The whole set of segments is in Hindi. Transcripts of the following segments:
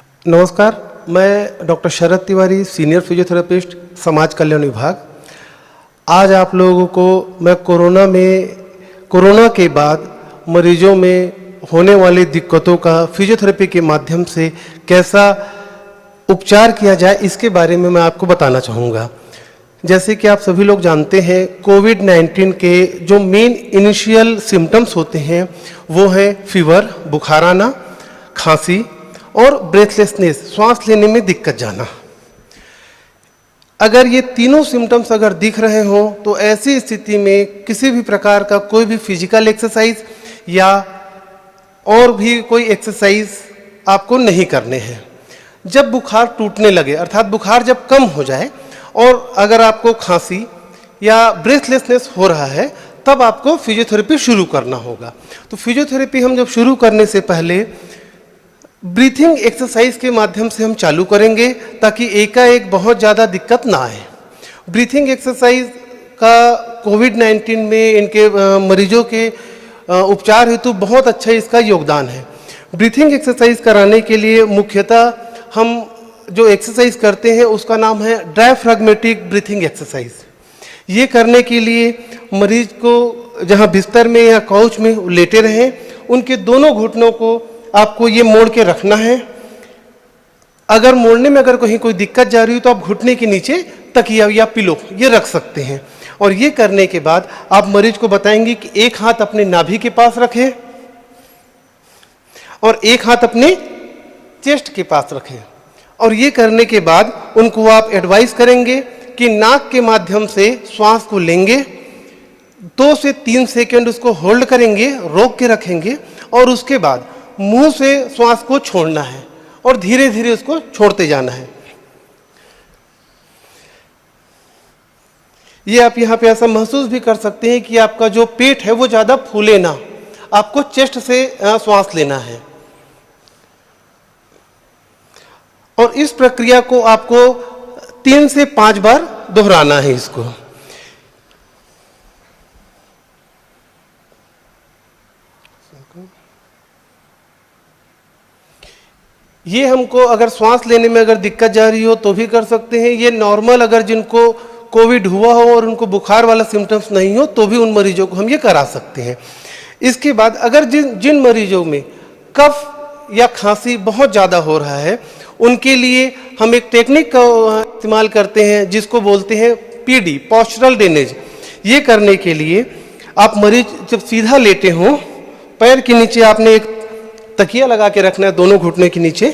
नमस्कार, मैं डॉक्टर शरद तिवारी, सीनियर फिजियोथेरेपिस्ट, समाज कल्याण विभाग। आज आप लोगों को मैं कोरोना के बाद मरीजों में होने वाली दिक्कतों का फिजियोथेरेपी के माध्यम से कैसा उपचार किया जाए इसके बारे में मैं आपको बताना चाहूँगा। जैसे कि आप सभी लोग जानते हैं, कोविड-19 के जो मेन इनिशियल सिम्टम्स होते हैं वो है फीवर, बुखार आना, खांसी और ब्रेथलेसनेस, श्वास लेने में दिक्कत जाना। अगर ये तीनों सिम्टम्स अगर दिख रहे हों तो ऐसी स्थिति में किसी भी प्रकार का कोई भी फिजिकल एक्सरसाइज या और भी कोई एक्सरसाइज आपको नहीं करने हैं। जब बुखार टूटने लगे, अर्थात बुखार जब कम हो जाए और अगर आपको खांसी या ब्रेथलेसनेस हो रहा है, तब आपको फिजियोथेरेपी शुरू करना होगा। तो फिजियोथेरेपी हम जब शुरू करने से पहले ब्रीथिंग एक्सरसाइज के माध्यम से हम चालू करेंगे ताकि एकाएक बहुत ज़्यादा दिक्कत ना आए। ब्रीथिंग एक्सरसाइज का कोविड-19 में इनके मरीजों के उपचार हेतु बहुत अच्छा इसका योगदान है। ब्रीथिंग एक्सरसाइज कराने के लिए मुख्यतः हम जो एक्सरसाइज करते हैं उसका नाम है डायफ्राग्मेटिक ब्रीथिंग एक्सरसाइज। ये करने के लिए मरीज को जहाँ बिस्तर में या काउच में लेटे रहें, उनके दोनों घुटनों को आपको ये मोड़ के रखना है। अगर मोड़ने में अगर कहीं कोई दिक्कत जा रही हो तो आप घुटने के नीचे तकिया या पिलो ये रख सकते हैं। और ये करने के बाद आप मरीज को बताएंगे कि एक हाथ अपने नाभि के पास रखें और एक हाथ अपने चेस्ट के पास रखें। और ये करने के बाद उनको आप एडवाइस करेंगे कि नाक के माध्यम से श्वास को लेंगे, 2 से 3 सेकंड उसको होल्ड करेंगे, रोक के रखेंगे और उसके बाद मुंह से श्वास को छोड़ना है और धीरे धीरे उसको छोड़ते जाना है। ये आप यहाँ पे ऐसा महसूस भी कर सकते हैं कि आपका जो पेट है वो ज़्यादा फूले ना, आपको चेस्ट से श्वास लेना है। और इस प्रक्रिया को आपको 3 से 5 बार दोहराना है इसको। ये हमको अगर श्वास लेने में अगर दिक्कत जा रही हो तो भी कर सकते हैं। ये नॉर्मल अगर जिनको कोविड हुआ हो और उनको बुखार वाला सिम्टम्स नहीं हो तो भी उन मरीजों को हम ये करा सकते हैं। इसके बाद अगर जिन मरीजों में कफ या खांसी बहुत ज़्यादा हो रहा है, उनके लिए हम एक टेक्निक का इस्तेमाल करते हैं जिसको बोलते हैं पीडी, पोस्चरल ड्रेनेज। ये करने के लिए आप मरीज जब सीधा लेटे हों, पैर के नीचे आपने एक तकिया लगा के रखना है दोनों घुटने के नीचे।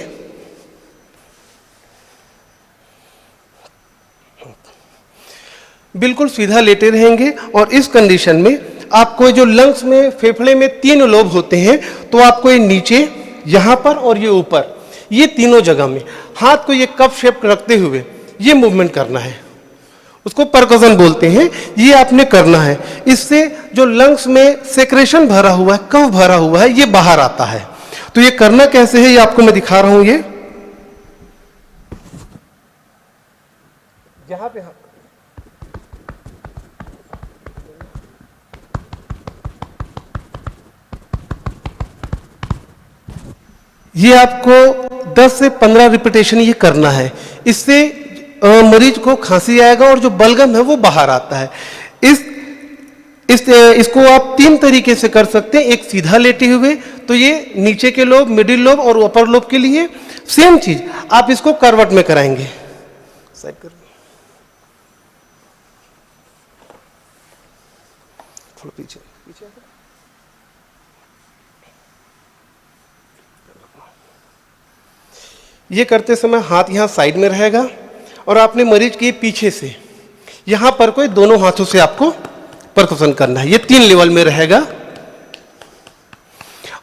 बिल्कुल सीधा लेटे रहेंगे और इस कंडीशन में आपको जो लंग्स में, फेफड़े में 3 लोब होते हैं, तो आपको ये नीचे, यहां पर और ये ऊपर, ये तीनों जगह में हाथ को ये कप शेप रखते हुए ये मूवमेंट करना है। उसको परकशन बोलते हैं। ये आपने करना है। इससे जो लंग्स में सेक्रेशन भरा हुआ है, कफ भरा हुआ है, ये बाहर आता है। तो ये करना कैसे है ये आपको मैं दिखा रहा हूं। ये यहां पे ये आपको 10 से 15 रिपीटेशन ये करना है। इससे मरीज को खांसी आएगा और जो बलगम है वो बाहर आता है। इसको आप 3 तरीके से कर सकते हैं। एक सीधा लेटे हुए, तो ये नीचे के लोब, मिडिल लोब और अपर लोब के लिए। सेम चीज आप इसको करवट में कराएंगे। साइड कर, थोड़ा पीछे पीछे। ये करते समय हाथ यहाँ साइड में रहेगा और आपने मरीज के पीछे से यहाँ पर कोई दोनों हाथों से आपको परकशन करना है। ये 3 लेवल में रहेगा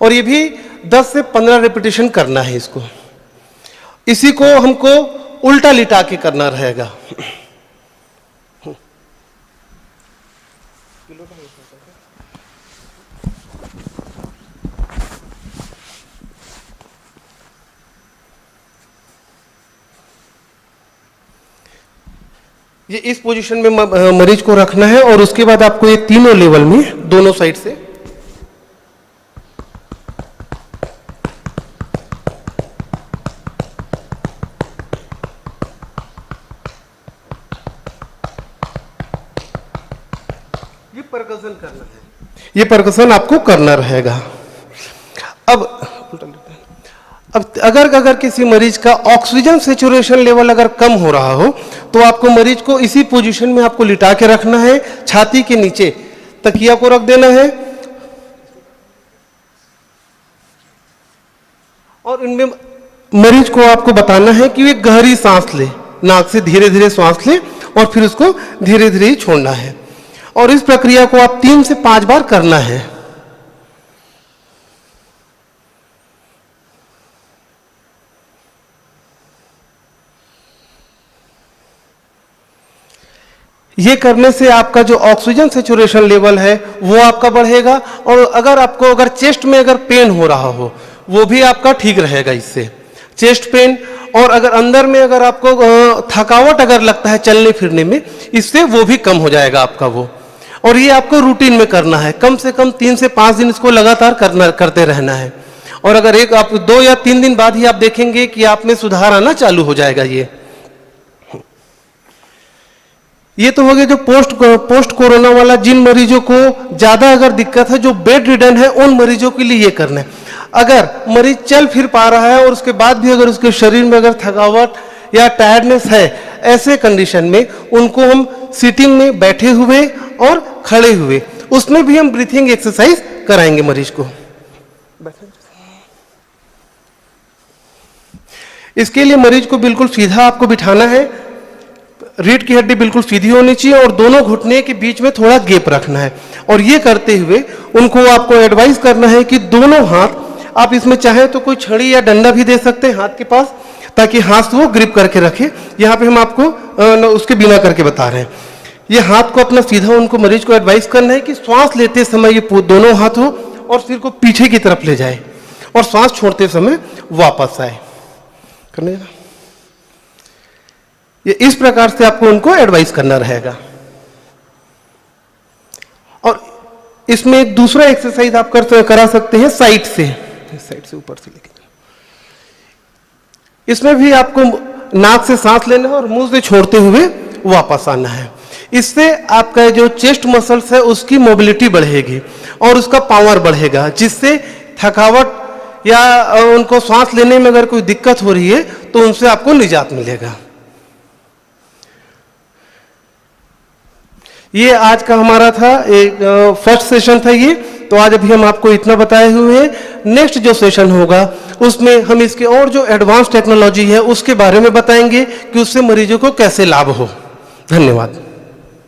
और ये भी 10 से 15 रिपीटेशन करना है इसको। इसी को हमको उल्टा लिटा के करना रहेगा। ये इस पोजीशन में मरीज को रखना है और उसके बाद आपको ये तीनों लेवल में दोनों साइड से परकशन करना है, ये परकशन आपको करना रहेगा। अब अगर किसी मरीज का ऑक्सीजन सेचुरेशन लेवल अगर कम हो रहा हो तो आपको मरीज को इसी पोजीशन में आपको लिटा के रखना है, छाती के नीचे तकिया को रख देना है और इनमें मरीज को आपको बताना है कि वे गहरी सांस ले, नाक से धीरे धीरे सांस ले और फिर उसको धीरे धीरे ही छोड़ना है। और इस प्रक्रिया को आप 3 से 5 बार करना है। ये करने से आपका जो ऑक्सीजन सेचुरेशन लेवल है वो आपका बढ़ेगा और अगर चेस्ट में अगर पेन हो रहा हो वो भी आपका ठीक रहेगा इससे, चेस्ट पेन। और अगर अंदर में अगर आपको थकावट अगर लगता है चलने फिरने में, इससे वो भी कम हो जाएगा आपका वो। और ये आपको रूटीन में करना है, कम से कम 3 से 5 दिन इसको लगातार करते रहना है। और अगर आप 2 या 3 दिन बाद ही आप देखेंगे कि आप में सुधार आना चालू हो जाएगा। ये तो हो गया जो पोस्ट कोरोना वाला। जिन मरीजों को ज्यादा अगर दिक्कत है, जो बेड रिडन है, उन मरीजों के लिए ये करना है। अगर मरीज चल फिर पा रहा है और उसके बाद भी अगर उसके शरीर में अगर थकावट या टायर्डनेस है, ऐसे कंडीशन में उनको हम सिटिंग में बैठे हुए और खड़े हुए उसमें भी हम ब्रीथिंग एक्सरसाइज कराएंगे मरीज को। इसके लिए मरीज को बिल्कुल सीधा आपको बिठाना है, रीढ़ की हड्डी बिल्कुल सीधी होनी चाहिए और दोनों घुटने के बीच में थोड़ा गैप रखना है। और ये करते हुए उनको आपको एडवाइस करना है कि दोनों हाथ आप इसमें चाहे तो कोई छड़ी या डंडा भी दे सकते हैं हाथ के पास, ताकि हाथ वो ग्रिप करके रखे। यहाँ पे हम आपको उसके बिना करके बता रहे हैं। ये हाथ को अपना सीधा उनको मरीज को एडवाइस करना है कि श्वास लेते समय ये दोनों हाथ हो और सिर को पीछे की तरफ ले जाए और श्वास छोड़ते समय वापस आए। करने ये इस प्रकार से आपको उनको एडवाइस करना रहेगा। और इसमें एक दूसरा एक्सरसाइज आप करा सकते हैं साइड से ऊपर से लेके। इसमें भी आपको नाक से सांस लेना है और मुंह से छोड़ते हुए वापस आना है। इससे आपका जो चेस्ट मसल्स है उसकी मोबिलिटी बढ़ेगी और उसका पावर बढ़ेगा, जिससे थकावट या उनको सांस लेने में अगर कोई दिक्कत हो रही है तो उनसे आपको निजात मिलेगा। ये आज का हमारा था एक फर्स्ट सेशन था ये। तो आज अभी हम आपको इतना बताए हुए हैं। नेक्स्ट जो सेशन होगा उसमें हम इसके और जो एडवांस टेक्नोलॉजी है उसके बारे में बताएंगे कि उससे मरीजों को कैसे लाभ हो। धन्यवाद।